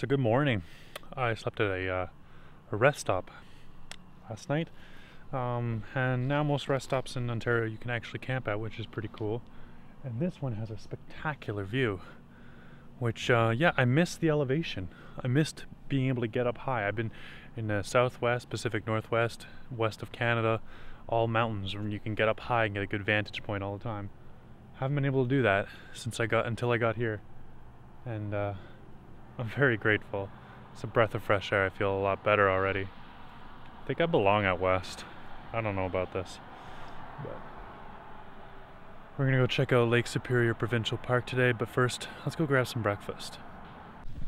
So good morning. I slept at a rest stop last night, and now most rest stops in Ontario you can actually camp at, which is pretty cool. And this one has a spectacular view, which yeah, I missed the elevation. I missed being able to get up high. I've been in the Southwest, Pacific Northwest, west of Canada, all mountains where you can get up high and get a good vantage point all the time. Haven't been able to do that until I got here, and I'm very grateful. It's a breath of fresh air. I feel a lot better already. I think I belong out west. I don't know about this, but we're gonna go check out Lake Superior Provincial Park today, but first let's go grab some breakfast.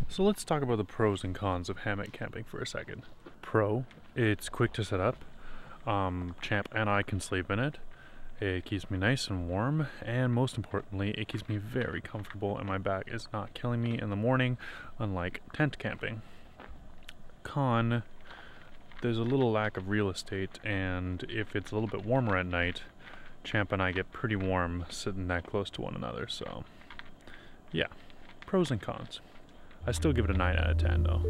So let's talk about the pros and cons of hammock camping for a second. Pro, it's quick to set up. Champ and I can sleep in it. It keeps me nice and warm, and most importantly, it keeps me very comfortable and my back is not killing me in the morning, unlike tent camping. Con, there's a little lack of real estate, and if it's a little bit warmer at night, Champ and I get pretty warm sitting that close to one another, so yeah, pros and cons. I still give it a 9 out of 10 though.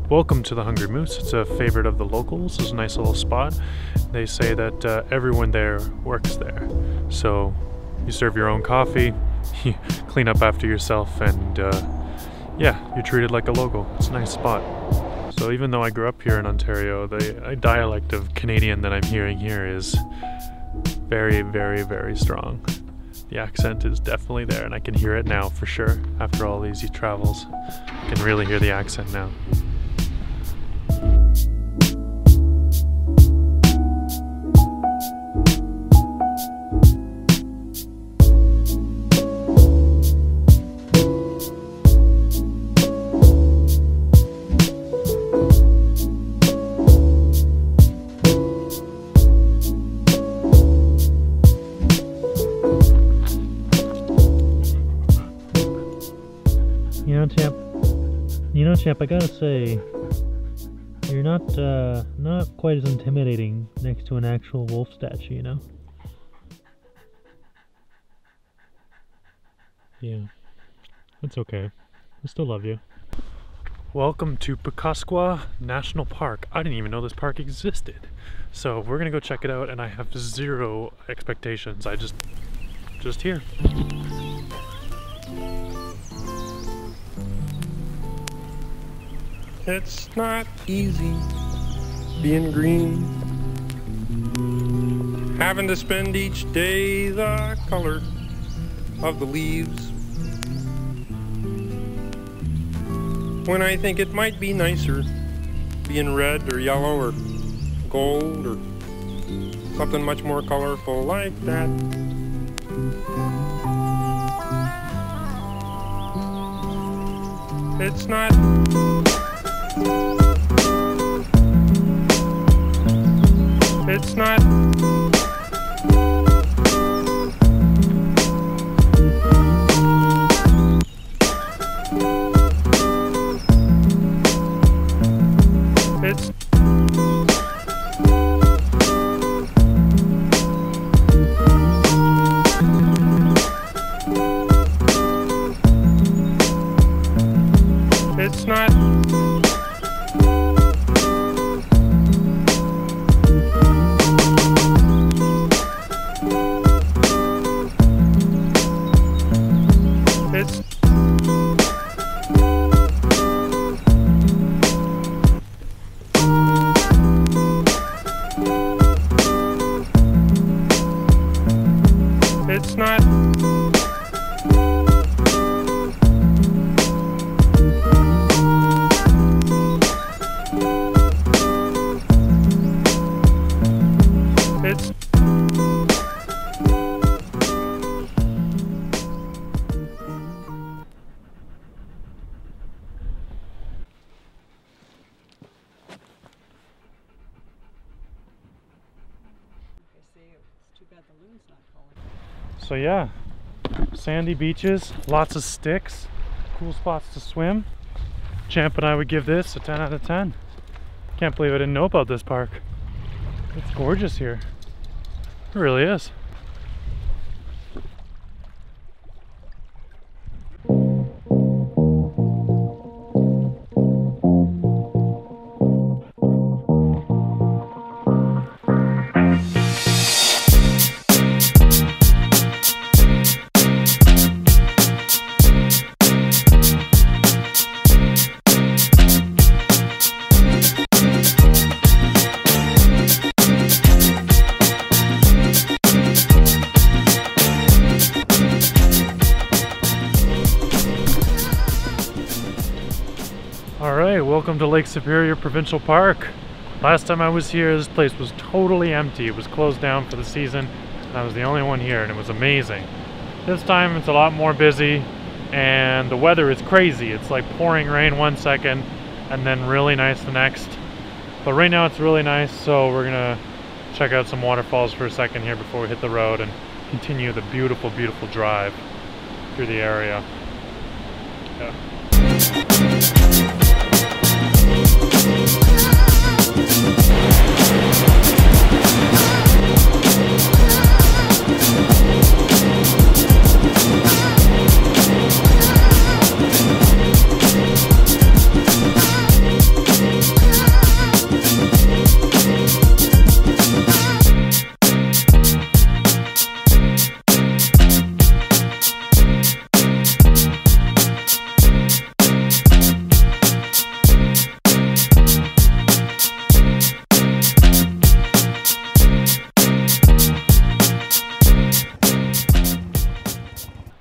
Welcome to the Hungry Moose. It's a favorite of the locals. It's a nice little spot. They say that everyone there works there. So you serve your own coffee, you clean up after yourself, and yeah, you're treated like a local. It's a nice spot. So even though I grew up here in Ontario, the dialect of Canadian that I'm hearing here is very, very, very strong. The accent is definitely there, and I can hear it now for sure. After all these travels, I can really hear the accent now. Champ, I gotta say, you're not quite as intimidating next to an actual wolf statue, you know? Yeah, it's okay. I still love you. Welcome to Pecosqua National Park. I didn't even know this park existed. So we're gonna go check it out, and I have zero expectations. I just here. It's not easy being green, having to spend each day the color of the leaves, when I think it might be nicer being red or yellow or gold or something much more colorful like that. It's not It's not It's It's not So yeah, sandy beaches, lots of sticks, cool spots to swim. Champ and I would give this a 10 out of 10. Can't believe I didn't know about this park. It's gorgeous here. It really is. Alright, welcome to Lake Superior Provincial Park. Last time I was here, this place was totally empty. It was closed down for the season, and I was the only one here, and it was amazing. This time it's a lot more busy, and the weather is crazy. It's like pouring rain one second, and then really nice the next. But right now it's really nice, so we're gonna check out some waterfalls for a second here before we hit the road and continue the beautiful, beautiful drive through the area. Yeah.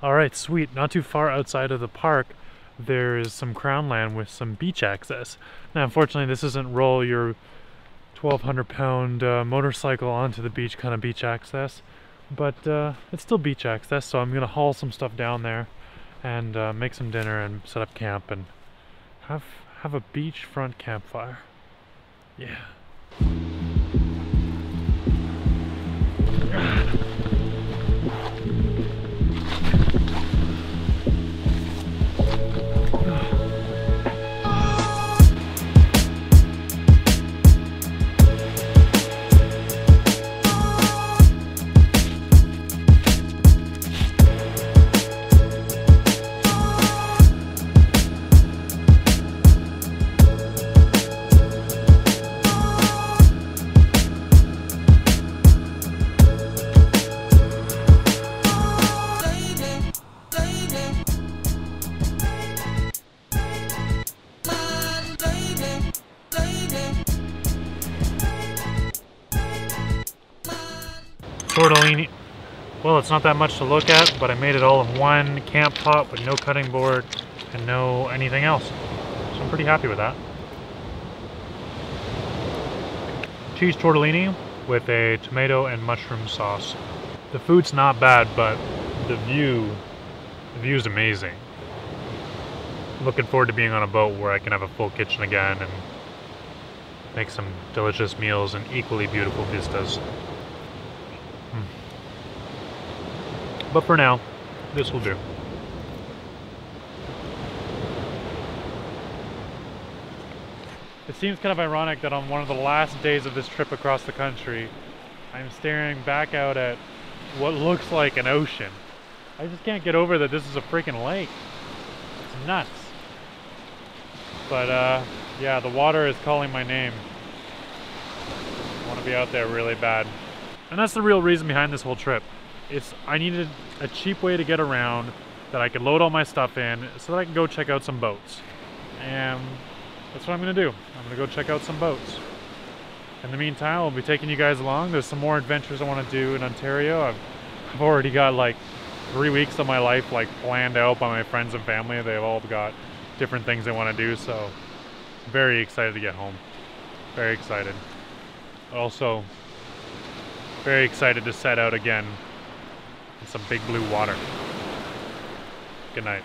Alright, sweet. Not too far outside of the park, there is some crown land with some beach access. Now, unfortunately, this isn't roll your 1,200 pound motorcycle onto the beach kind of beach access, but it's still beach access, so I'm going to haul some stuff down there and make some dinner and set up camp and have a beachfront campfire. Yeah. Tortellini. Well, it's not that much to look at, but I made it all in one camp pot with no cutting board and no anything else. So I'm pretty happy with that. Cheese tortellini with a tomato and mushroom sauce. The food's not bad, but the view's amazing. Looking forward to being on a boat where I can have a full kitchen again and make some delicious meals and equally beautiful vistas. But for now, this will do. It seems kind of ironic that on one of the last days of this trip across the country, I'm staring back out at what looks like an ocean. I just can't get over that this is a freaking lake. It's nuts. But yeah, the water is calling my name. I want to be out there really bad. And that's the real reason behind this whole trip. I needed a cheap way to get around that I could load all my stuff in so that I can go check out some boats. And that's what I'm going to do. I'm going to go check out some boats. In the meantime, I'll be taking you guys along. There's some more adventures I want to do in Ontario. I've already got like 3 weeks of my life like planned out by my friends and family. They've all got different things they want to do, so I'm very excited to get home. Very excited. Also, very excited to set out again in some big blue water. Good night.